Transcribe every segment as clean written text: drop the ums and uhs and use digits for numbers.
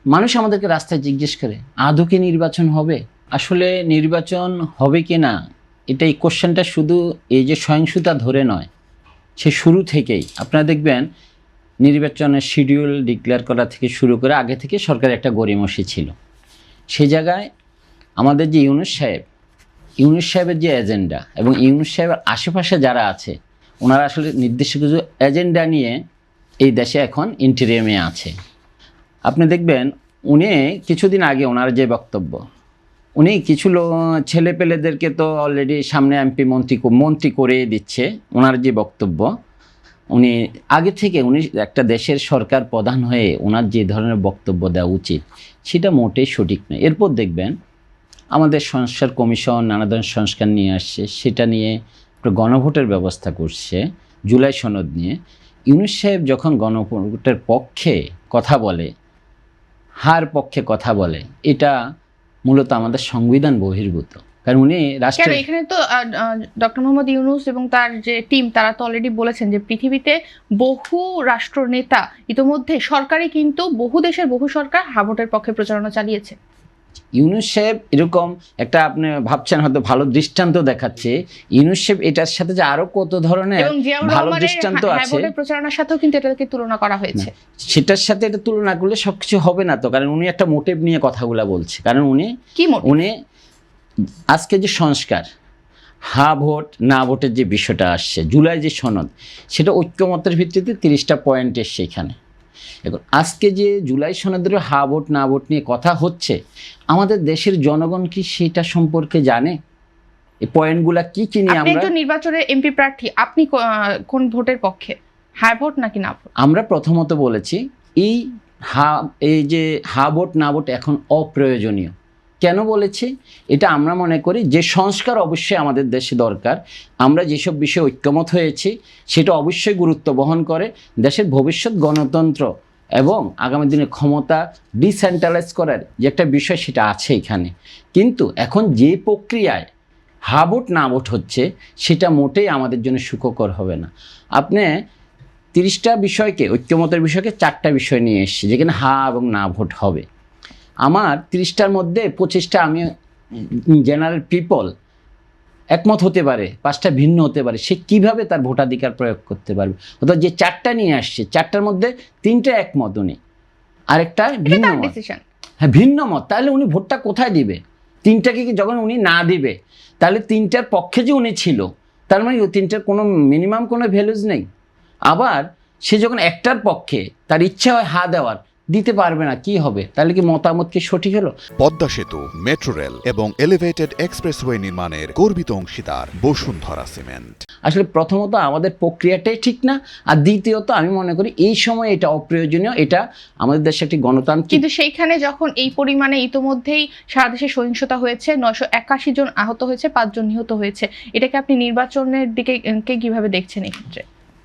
মানুষ আমাদেরকে রাস্তায় জিজ্ঞেস করে আদৌ কি নির্বাচন হবে? আসলে নির্বাচন হবে কি না, এটা এই কোশ্চেনটা শুধু এই যে সহিংসতা ধরে নয়, সে শুরু থেকেই আপনারা দেখবেন নির্বাচনের শিডিউল ডিক্লেয়ার করা থেকে শুরু করে আগে থেকে সরকারের একটা গড়িমসি ছিল। সে জায়গায় আমাদের যে ইউনূস সাহেবের যে এজেন্ডা এবং ইউনূস সাহেবের আশেপাশে যারা আছে ওনারা আসলে নির্দিষ্ট কিছু এজেন্ডা নিয়ে এই দেশে এখন ইন্টেরিয়ামে আছে। আপনি দেখবেন উনি কিছুদিন আগে ওনার যে বক্তব্য, উনি কিছু ছেলে পেলেদেরকে তো অলরেডি সামনে এমপি মন্ত্রী করে দিচ্ছে। ওনার যে বক্তব্য, উনি আগে থেকে উনি একটা দেশের সরকার প্রধান হয়ে ওনার যে ধরনের বক্তব্য দেওয়া উচিত সেটা মোটেই সঠিক নয়। এরপর দেখবেন আমাদের সংস্কার কমিশন নানা ধরনের সংস্কার নিয়ে আসছে, সেটা নিয়ে গণভোটের ব্যবস্থা করছে জুলাই সনদ নিয়ে। ইউনূস সাহেব যখন গণভোটের পক্ষে কথা বলে, হার পক্ষে কথা বলে, এটা মূলত আমাদের সংবিধান বহির্ভূত। কারণ উনি রাষ্ট্র, এখানে তো ডক্টর মোহাম্মদ ইউনূস এবং তার যে টিম তারা তো অলরেডি বলেছেন যে পৃথিবীতে বহু রাষ্ট্রনেতা ইতোমধ্যে সরকারি কিন্তু বহু দেশের বহু সরকার হাভোটের পক্ষে প্রচারণা চালিয়েছে। ইউনূস সাহেব এরকম একটা, আপনি ভাবছেন হয়তো ভালো দৃষ্টান্ত দেখাচ্ছে, ইউনূস সাহেব এটার সাথে যে আরো কত ধরনের ভালো দৃষ্টান্ত আছে, হাভোটের প্রচারণার সাথেও কিন্তু এটাকে তুলনা করা হয়েছে। সেটার সাথে এটা তুলনা করলে সবকিছু হবে না তো। কারণ উনি একটা মোটিভ নিয়ে কথাগুলো বলছে। কারণ উনি আজকে যে সংস্কার, হা ভোট না ভোটের যে বিষয়টা আসছে, জুলাই যে সনদ, সেটা ঐক্যমতের ভিত্তিতে 30টা পয়েন্ট এসছে এখানে। এখন আজকে যে জুলাই সনদের হা ভোট না ভোট নিয়ে কথা হচ্ছে, আমাদের দেশের জনগণ কি সেটা সম্পর্কে জানে? এই পয়েন্টগুলা কি কি নিয়ে আমরা তো নির্বাচনের এমপি প্রার্থী, আপনি কোন ভোটের পক্ষে, হা ভোট নাকি না ভোট? আমরা প্রথমত বলেছি এই যে হা ভোট না ভোট এখন অপ্রয়োজনীয়। কেন বলেছি? এটা আমরা মনে করি যে সংস্কার অবশ্যই আমাদের দেশে দরকার। আমরা যেসব বিষয়ে ঐক্যমত হয়েছি সেটা অবশ্যই গুরুত্ব বহন করে। দেশের ভবিষ্যৎ গণতন্ত্র এবং আগামী দিনে ক্ষমতা ডিসেন্ট্রালাইজ করার যে একটা বিষয়, সেটা আছে এখানে। কিন্তু এখন যে প্রক্রিয়ায় হা ভোট না ভোট হচ্ছে সেটা মোটেই আমাদের জন্য সুখকর হবে না। আপনি 30টা বিষয়কে, ঐক্যমতের বিষয়কে 4টা বিষয় নিয়ে এসেছি যেখানে হা এবং না ভোট হবে। আমার 30টার মধ্যে 25টা আমি জেনারেল পিপল একমত হতে পারে, 5টা ভিন্ন হতে পারে। সে কিভাবে তার ভোটাধিকার প্রয়োগ করতে পারবে? অর্থাৎ যে 4টা নিয়ে আসছে, 4টার মধ্যে 3টা একমত উনি, আরেকটা ভিন্ন মত। হ্যাঁ, ভিন্ন মত। তাহলে উনি ভোটটা কোথায় দিবে? 3টাকে যখন উনি না দিবে, তাহলে 3টার পক্ষে যে উনি ছিল, তার মানে ওই 3টার কোনো মিনিমাম কোনো ভ্যালুজ নেই। আবার সে যখন একটার পক্ষে, তার ইচ্ছা হয় হা দেওয়ার, দিতে পারবে না, কি হবে? তাহলে কি মতামত কি সঠিক হলো? পদ্মা সেতু, মেট্রো রেল এবং এলিভেটেড এক্সপ্রেসওয়ে নির্মাণের গর্বিত অংশীদার বসুন্ধরা সিমেন্ট। আসলে প্রথমত আমাদের প্রক্রিয়াটাই ঠিক না, আর দ্বিতীয়ত আমি মনে করি এই সময় এটা অপ্রয়োজনীয়। এটা আমাদের দেশে একটি গণতান্ত্রিক, কিন্তু সেইখানে যখন এই পরিমাণে ইতোমধ্যেই সারা দেশে সহিংসতা হয়েছে, 981 জন আহত হয়েছে, 5 জন নিহত হয়েছে, এটাকে আপনি নির্বাচনের দিকে কিভাবে দেখছেন? এই ক্ষেত্রে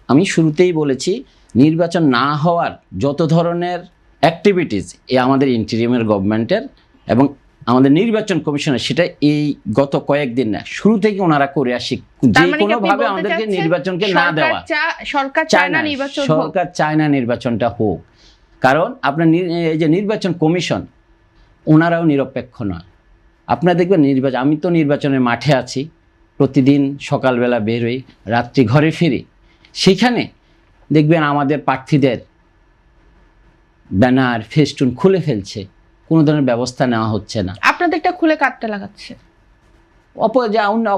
আমি শুরুতেই বলেছি নির্বাচন না হওয়ার যত ধরনের অ্যাক্টিভিটিস আমাদের ইন্টেরিয়ামের গভর্নমেন্টের এবং আমাদের নির্বাচন কমিশনের, সেটা এই গত কয়েকদিন না, শুরু থেকে ওনারা করে আসি যে কোনোভাবে আমাদেরকে নির্বাচনকে না দেওয়া। সরকার চায় না নির্বাচনটা হোক। কারণ আপনার এই যে নির্বাচন কমিশন, ওনারাও নিরপেক্ষ নয়। আপনারা দেখবেন আমি তো নির্বাচনের মাঠে আছি, প্রতিদিন সকালবেলা বের হই, রাত্রি ঘরে ফিরি। সেখানে দেখবেন আমাদের প্রার্থীদের ব্যানার ফেস্টুন খুলে ফেলছে, কোনো ধরনের ব্যবস্থা নেওয়া হচ্ছে না। আপনাদেরটা খুলে কাটতে লাগাচ্ছে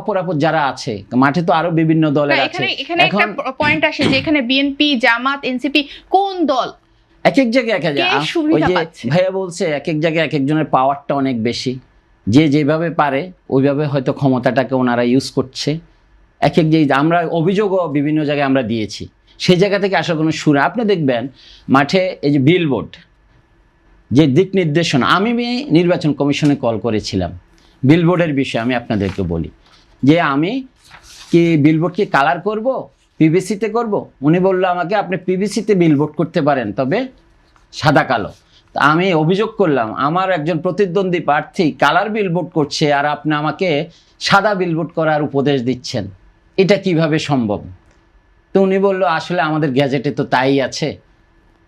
অপরাপর যারা আছে মাঠে, তো আরো বিভিন্ন দলের আছে। এখানে একটা পয়েন্ট আসে যে এখানে বিএনপি, জামাত, এনসিপি কোন দল এক এক জায়গায় ওই যে ভাইয়া বলছে, এক এক জায়গায় এক একজনের পাওয়ারটা অনেক বেশি, যে যেভাবে পারে ওইভাবে হয়তো ক্ষমতাটাকে ওনারা ইউজ করছে। এক যে আমরা অভিযোগও বিভিন্ন জায়গায় আমরা দিয়েছি, সেই জায়গা থেকে আসার কোনো সুর। আপনি দেখবেন মাঠে এই যে বিলবোর্ড, যে দিক নির্দেশনা, আমি নির্বাচন কমিশনে কল করেছিলাম বিলবোর্ডের বিষয়ে। আমি আপনাদেরকে বলি যে আমি কি বিলবোর্ড কি কালার করব, পিভিসিতে করব? উনি বললো আমাকে আপনি পিভিসিতে বিলবোর্ড করতে পারেন, তবে সাদা কালো। তা আমি অভিযোগ করলাম আমার একজন প্রতিদ্বন্দ্বী প্রার্থী কালার বিলবোর্ড করছে আর আপনি আমাকে সাদা বিলবোর্ড করার উপদেশ দিচ্ছেন, এটা কিভাবে সম্ভব? তো উনি বললো আসলে আমাদের গ্যাজেটে তো তাই আছে।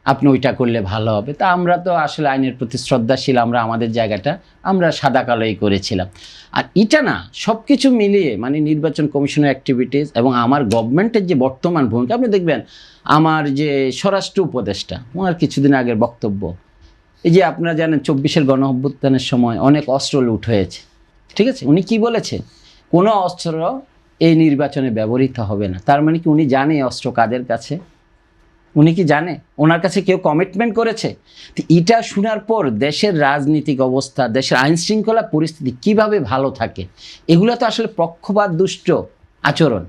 আপনি ওইটা করলে ভালো হবে। তা আমরা তো আসলে আইনের প্রতি শ্রদ্ধাশীল, আমরা আমাদের জায়গাটা আমরা সাদা কালোই করেছিলাম। আর এটা না, সব কিছু মিলিয়ে মানে নির্বাচন কমিশনের অ্যাক্টিভিটিস এবং আমার গভর্নমেন্টের যে বর্তমান ভূমিকা, আপনি দেখবেন আমার যে স্বরাষ্ট্র উপদেষ্টা ওনার কিছুদিন আগের বক্তব্য, এই যে আপনারা জানেন 24-এর গণঅভ্যুত্থানের সময় অনেক অস্ত্র লুট হয়েছে, ঠিক আছে, উনি কি বলেছেন, কোনো অস্ত্র এই নির্বাচনে ব্যবহৃত হবে না। তার মানে কি উনি জানে এই অস্ত্র কাদের কাছে? উনি কি জানে? ওনার কাছে কেউ কমিটমেন্ট করেছে? তো এটা শোনার পর দেশের রাজনৈতিক অবস্থা, দেশের আইন শৃঙ্খলা পরিস্থিতি কিভাবে ভালো থাকে, এগুলো তো আসলে পক্ষপাত দুষ্ট আচরণ।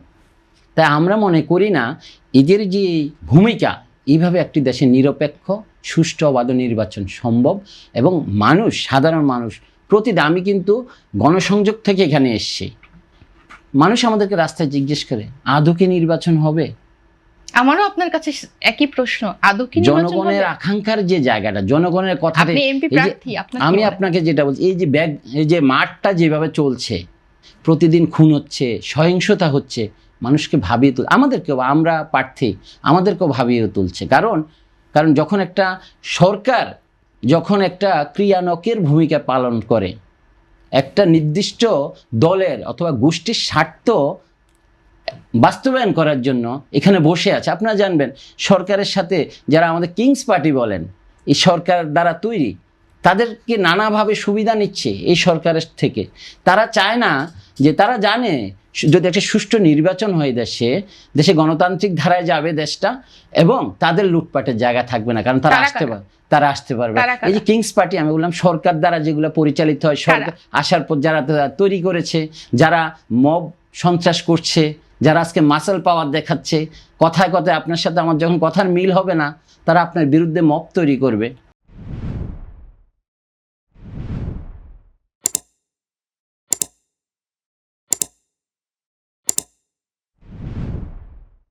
তাই আমরা মনে করি না এদের যে ভূমিকা, এইভাবে একটি দেশে নিরপেক্ষ সুষ্ঠু অবাধ নির্বাচন সম্ভব। এবং মানুষ, সাধারণ মানুষ আমি কিন্তু গণসংযোগ থেকে এখানে এসেছি, মানুষ আমাদেরকে রাস্তায় জিজ্ঞেস করে আদৌ কি নির্বাচন হবে? আমারও আপনার কাছে একই প্রশ্ন, আদৌ কি নির্বাচন হবে? জনগণের আকাঙ্ক্ষার যে জায়গাটা, জনগণের কথাতে, আপনি এমপি প্রার্থী, আপনার কি আমি মনে হয়? আপনাকে যেটা বলছি, এই যে মাঠটা যেভাবে চলছে, প্রতিদিন খুন হচ্ছে, সহিংসতা হচ্ছে, মানুষকে ভাবিয়ে আমাদেরকেও, আমরা প্রার্থী, আমাদেরকেও ভাবিয়ে তুলছে। কারণ যখন একটা সরকার যখন একটা ক্রিয়ানকের ভূমিকা পালন করে, একটা নির্দিষ্ট দলের অথবা গোষ্ঠীর স্বার্থ বাস্তবায়ন করার জন্য এখানে বসে আছে। আপনারা জানবেন সরকারের সাথে যারা আমাদের কিংস পার্টি বলেন, এই সরকার দ্বারা তৈরি, তাদেরকে নানাভাবে সুবিধা নিচ্ছে এই সরকারের থেকে। তারা চায় না, যে তারা জানে যদি একটা সুষ্ঠু নির্বাচন হয় দেশে গণতান্ত্রিক ধারায় যাবে দেশটা, এবং তাদের লুটপাটের জায়গা থাকবে না, কারণ তারা আসতে পারবে। এই যে কিংস পার্টি আমি বললাম, সরকার দ্বারা যেগুলো পরিচালিত হয়, সরকার আসার পর যারা তৈরি করেছে, যারা মব সন্ত্রাস করছে, যারা আজকে মাসেল পাওয়ার দেখাচ্ছে, কথায় কথায় আপনার সাথে আমার যখন কথার মিল হবে না, তারা আপনার বিরুদ্ধে মব তৈরি করবে।